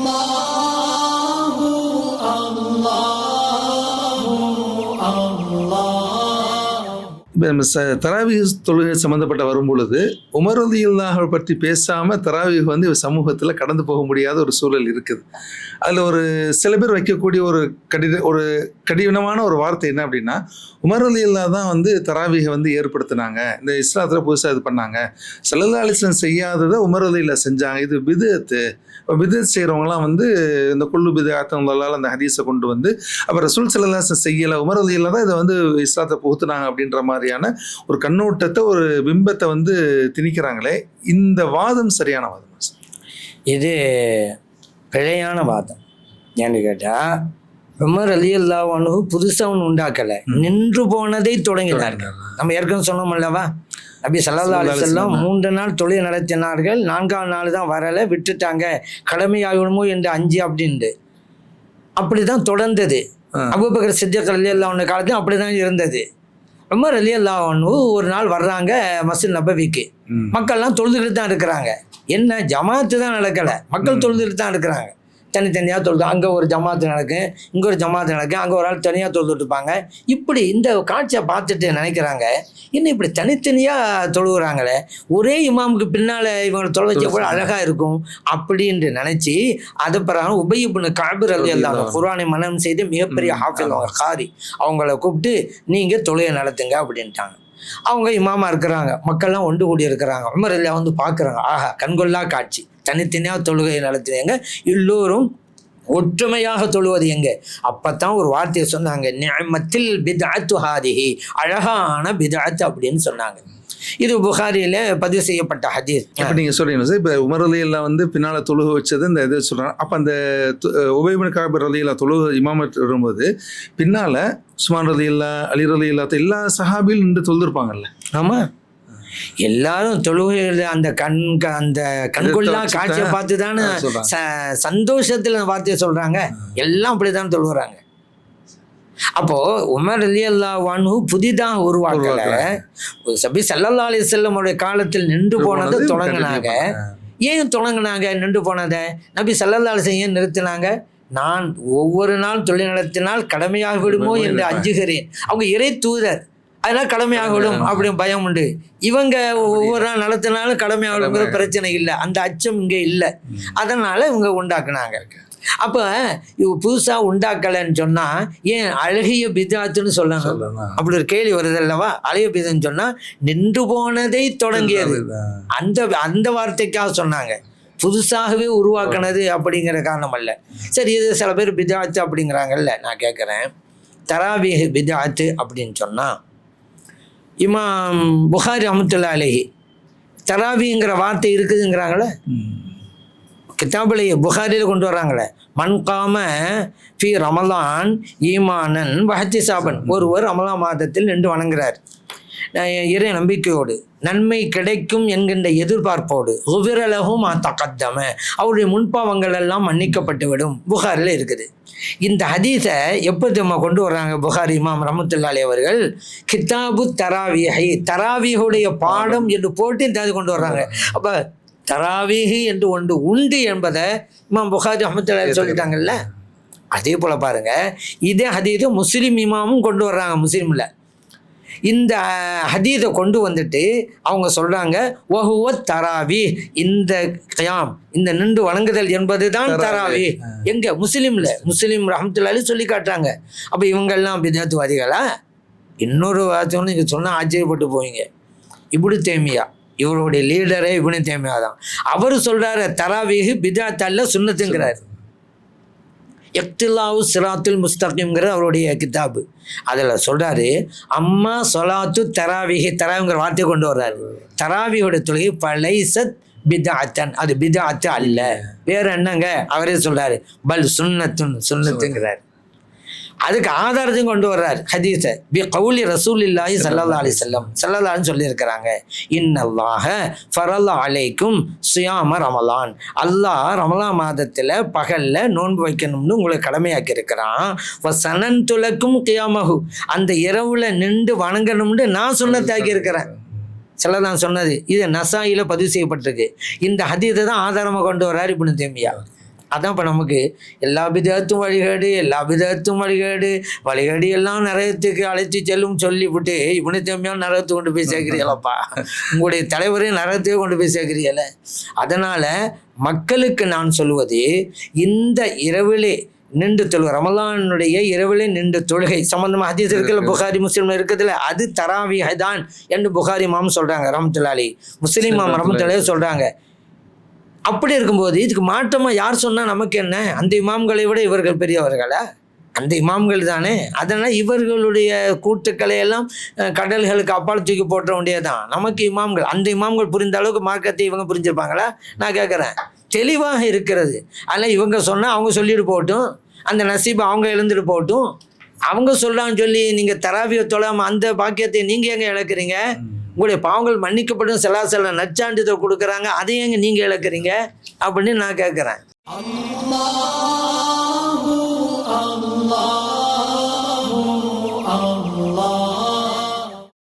அல்லாஹு அல்லாஹு அல்லாஹ். இப்போ நம்ம தராவீஹ் தொழுகை சம்மந்தப்பட்ட வரும்பொழுது உமர் ரலியல்லாஹு பற்றி பேசாமல் தராவீஹ் வந்து சமூகத்தில் கடந்து போக முடியாத ஒரு சூழல் இருக்குது. அதில் ஒரு சில பேர் வைக்கக்கூடிய ஒரு கடினமான ஒரு வார்த்தை என்ன அப்படின்னா, உமர் ரலியல்லாஹு தான் வந்து தராவீஹை வந்து ஏற்படுத்தினாங்க, இந்த இஸ்லாத்தில் புதுசாக இது பண்ணாங்க, ஸல்லல்லாஹு அலைஹி வஸல்லம் செய்யாததை உமர் ரலியல்லாஹு செஞ்சாங்க, இது பிதுஅத்து. இப்போ பிதுஅத் செய்கிறவங்களாம் வந்து இந்த குல்லு பிதுஅத்துல்லாஹ் அந்த ஹதீஸை கொண்டு வந்து அப்போ ரசூல் ஸல்லல்லாஹு அலைஹி வஸல்லம் செய்யலை, உமர் ரலியல்லாஹு தான் இதை வந்து இஸ்லாத்தை புகுத்துனாங்க அப்படின்ற மாதிரியான ஒரு கண்ணோட்டத்தை ஒரு பிம்பத்தை வந்து திணிக்கிறாங்களே, இந்த வாதம் சரியான வாதம்? இது பிழையான வாதம். ஏன்னு கேட்டால் உமர் ரலியல்லாஹு அன்ஹு புதுசாக ஒன்று உண்டாக்கலை, நின்று போனதை தொடங்கினார்கள். நம்ம ஏற்கனவே சொன்னோம் அல்லவா, நபி ஸல்லல்லாஹு அலைஹி வஸல்லம் 3 நாள் தொழுகை நடத்தினார்கள், 4ஆம் நாள் தான் வரலை, விட்டுட்டாங்க, கடமையாகணுமோ என்று 5 அப்படின்ட்டு. அப்படி தான் தொடர்ந்தது. அபூபக்கர் சித்திக் ரலியல்லாஹு அன்ஹு காலத்தையும் அப்படி தான் இருந்தது. உமர் ரலியல்லாஹு அன்ஹு ஒரு நாள் வர்றாங்க மஸ்ஜித் நபவிக்கு, மக்கள்லாம் தொழுதுகிட்டு தான் இருக்கிறாங்க. என்ன ஜமாத்து தான் நடக்கலை, மக்கள் தொழுதுகிட்டு தான் இருக்கிறாங்க. தனித்தனியாக தொழுது, அங்கே ஒரு ஜமாத்து நடக்கும், இங்கே ஒரு ஜமாத்து நடக்கும், அங்கே ஒரு ஆள் தனியாக தொழுதுட்டுருப்பாங்க. இப்படி இந்த காட்சியை பார்த்துட்டு நினைக்கிறாங்க, இன்னும் இப்படி தனித்தனியாக தொழுகிறாங்களே, ஒரே இமாமுக்கு பின்னால் இவங்களை தொலை வச்ச கூட அழகாக இருக்கும் அப்படின்னு நினச்சி, அது பிறகு உபய் இப்னு கஅப் ரலியல்லாஹு அன்ஹு குர்ஆனை மனனம் செய்து மிகப்பெரிய ஹாஃபிஸ் அவங்க காரி, அவங்கள கூப்பிட்டு நீங்கள் தொழுகை நடத்துங்க அப்படின்ட்டாங்க. அவங்க இமாமா இருக்கிறாங்க, மக்கள்லாம் ஒன்று கூடி இருக்கிறாங்க. உமர் ரலியல்லாஹு வந்து பார்க்குறாங்க, ஆஹா கண்கொள்ளா காட்சி, தனித்தனியாக தொழுகை நடத்துவீங்க, எல்லோரும் ஒற்றுமையாக தொழுவது எங்க? அப்போ தான் ஒரு வார்த்தையை சொன்னாங்க, நிஅமத்தில் பித்அத்து ஹாதிஹி, அழகான பித்அத் அப்படின்னு சொன்னாங்க. இது புகாரியில் பதிவு செய்யப்பட்ட ஹதீஸ். இப்போ நீங்கள் சொல்கிறீங்க சார், இப்போ உமர் ரலியல்லாஹு வந்து பின்னால் தொழுகை வச்சது இந்த இதை சொல்கிறாங்க. அப்போ அந்த உபய் இப்னு கஅப் ரலியல்லாஹு தொழுகை இமாமத் வரும்போது பின்னால் உஸ்மான் ரலியல்லாஹு, அலி ரலியல்லாஹு எல்லா சஹாபியும் நின்று தொழுதுருப்பாங்கல்ல? ஆமாம், எல்லாரும் தொழுகையில் அந்த கண்கொள்ளா காட்சியை பார்த்து தானே சந்தோஷத்தில் வார்த்தையை சொல்கிறாங்க, எல்லாம் அப்படி தான் தொழுகிறாங்க. அப்போது உமர் ரலியல்லாஹு அன்ஹு புதிதாக உருவாக்கலை, நபி ஸல்லல்லாஹு அலைஹி வஸல்லம் காலத்தில் நின்று போனதை தொடங்கினாங்க. ஏன் தொடங்கினாங்க நின்று போனதை? நபி ஸல்லல்லாஹு அலைஹி வஸல்லம் ஏன் நிறுத்தினாங்க? நான் ஒவ்வொரு நாள் தொழில் நடத்தினால் கடமையாக விடுமோ என்று அஞ்சுகிறேன். அவங்க இறை தூதர், அதனால் கடமையாக விடும் அப்படின்னு பயம் உண்டு. இவங்க ஒவ்வொரு நாள் நடத்தினாலும் கடமையாக விடுங்கிற பிரச்சனை இல்லை, அந்த அச்சம் இங்கே இல்லை, அதனால் இவங்க உண்டாக்குனாங்க. அப்போ இவ புதுசாக உண்டாக்கலைன்னு சொன்னால் ஏன் அழகிய பிதாத்துன்னு சொல்லணும்? அப்படி ஒரு கேள்வி வருது அல்லவா? அழகிய பிதான்னு சொன்னால் நின்று போனதை தொடங்கியது, அந்த வார்த்தைக்காக சொன்னாங்க, புதுசாகவே உருவாக்கினது அப்படிங்கிற காரணம் அல்ல. சரி, இது சில பேர் பிதாத்து அப்படிங்கிறாங்கல்ல, நான் கேட்குறேன், தராவீஹ் பிதாத்து அப்படின்னு சொன்னால் இமாம் புகாரி ரஹ்மத்துல்லாஹி அலைஹி தராவிங்கிற வார்த்தை இருக்குதுங்கிறாங்களே, கிதாபுலையே புகாரியில் கொண்டு வர்றாங்களே, மன்காம ஃபி ரமலான் ஈமானன் வஹ்திசாபன், ஒருவர் ரமலான் மாதத்தில் நின்று வணங்குறார் இறை நம்பிக்கையோடு, நன்மை கிடைக்கும் என்கின்ற எதிர்பார்ப்போடு, உவிரலகும் தகத்தம, அவருடைய முன்பாவங்கள் எல்லாம் மன்னிக்கப்பட்டுவிடும். புகாரில் இருக்குது. இந்த ஹதீஸை எப்போ நம்ம கொண்டு வர்றாங்க புகாரி இமாம் ரஹ்மத்துல்லாஹி அலைஹி அவர்கள்? கிதாபு தராவீஹி, தராவீஹுடைய பாடம் என்று போட்டு இந்த அது கொண்டு வர்றாங்க. அப்போ தராவீஹி என்று ஒன்று உண்டு என்பதை இமாம் புகாரி ரஹ்மத்துல்லாஹி அலைஹி சொல்லிட்டாங்கல்ல. அதே போல் பாருங்கள், இதே ஹதீஸை முஸ்லீம் இமாமும் கொண்டு வர்றாங்க. முஸ்லீமில் இந்த ஹதீஸை கொண்டு வந்துட்டு அவங்க சொல்கிறாங்க, வஹுவ தராவி, இந்த கயாம், இந்த நின்று வணங்குதல் என்பது தான் தராவி. எங்கே? முஸ்லீமில். முஸ்லீம் ரஹ்மத்துல்லாஹி அலைஹி சொல்லி காட்டுறாங்க. அப்போ இவங்கெல்லாம் பிதாத்துவாதிகளா? இன்னொரு வார்த்தை நீங்கள் சொன்னால் ஆச்சரியப்பட்டு போவீங்க. இப்னு தைமியா, இவருடைய லீடரே இப்னு தைமியா தான். அவர் சொல்கிறாரு தராவீஹ் பிதாத் அல்ல சுன்னத்துங்கிறார். இக்திலாவு சிராத்துல் முஸ்தகீம்ங்கிற அவருடைய கிதாபு, அதில் சொல்கிறாரு, அம்மா சொலாத்து தராவீஹி, தராவிங்கிற வார்த்தையை கொண்டு வர்றாரு. தராவியோட தொழுகை பலைசத் பிதாத்தன், அது பிதாத்து அல்ல, வேறு என்னங்க? அவரே சொல்கிறாரு பல் சுன்னத்துங்கிறார். அதுக்கு ஆதாரத்தையும் கொண்டு வர்றார் ஹதீஸை, பி கவுலி ரசூலில்லாஹி ஸல்லல்லாஹு அலைஹி வஸல்லம், ஸல்லல்லாஹு சொல்லியிருக்கிறாங்க, இன்னல்லாஹ ஃபரல அலைக்கும் சியாம ரமலான், அல்லாஹ் ரமலான் மாதத்தில் பகலில் நோன்பு வைக்கணும்னு உங்களை கடமையாக்கி இருக்கிறான். சனன் துலக்கும் கியாமஹு, அந்த இரவில் நின்று வணங்கணும்னு நான் சுன்னத்தாக்கி இருக்கிறேன். ஸல்லல்லாஹு நான் சொன்னது இது நசாயில பதிவு செய்யப்பட்டிருக்கு. இந்த ஹதீஸை தான் ஆதாரமாக கொண்டு வர்றார் இப்னு தைமியா. அதான் இப்போ நமக்கு எல்லா விதத்தும் வழிகேடு எல்லாம் நரகத்துக்கு அழைத்து செல்லும் சொல்லிவிட்டு இவனை தம்பியாக நரகத்தை கொண்டு போய் சேர்க்கிறீங்களப்பா, உங்களுடைய தலைவரையும் நரகத்தையே கொண்டு போய் சேர்க்கிறீங்கள. அதனால் மக்களுக்கு நான் சொல்லுவது, இந்த இரவிலே நின்று தொழுகை, ரமலானுடைய இரவிலே நின்று தொழுகை சம்பந்தமாக ஹதீஸ் இருக்குல்ல, புகாரி முஸ்லீம் இருக்குதுல்ல, அது தராவீஹ் தான் என்று புகாரி இமாம் சொல்கிறாங்க ரஹ்மத்துல்லாஹி, முஸ்லீம் இமாம் ரஹ்மத்துல்லாஹி சொல்கிறாங்க. அப்படி இருக்கும்போது இதுக்கு மாற்றமாக யார் சொன்னால் நமக்கு என்ன? அந்த இமாம்களை விட இவர்கள் பெரியவர்களா? அந்த இமாம்கள் தானே. அதனால் இவர்களுடைய கூட்டுக்களை எல்லாம் கடல்களுக்கு அப்பால் தூக்கி போட்ட வேண்டியதான். நமக்கு இமாம்கள், அந்த இமாம்கள் புரிந்த அளவுக்கு மார்க்கத்தை இவங்க புரிஞ்சிருப்பாங்களா? நான் கேட்குறேன். தெளிவாக இருக்கிறது. அதனால் இவங்க சொன்னால் அவங்க சொல்லிட்டு போகட்டும், அந்த நசீபை அவங்க எழுந்துட்டு போகட்டும். அவங்க சொல்கிறான்னு சொல்லி நீங்கள் தராவியை தொழாமல் அந்த பாக்கியத்தை நீங்கள் எங்கே இழக்கிறீங்க? உங்களுடைய பாவங்கள் மன்னிக்கப்படும் சில நற்சான்றிதழ் கொடுக்குறாங்க, அதை எங்கே நீங்கள் இழக்கிறீங்க அப்படின்னு நான் கேட்குறேன்.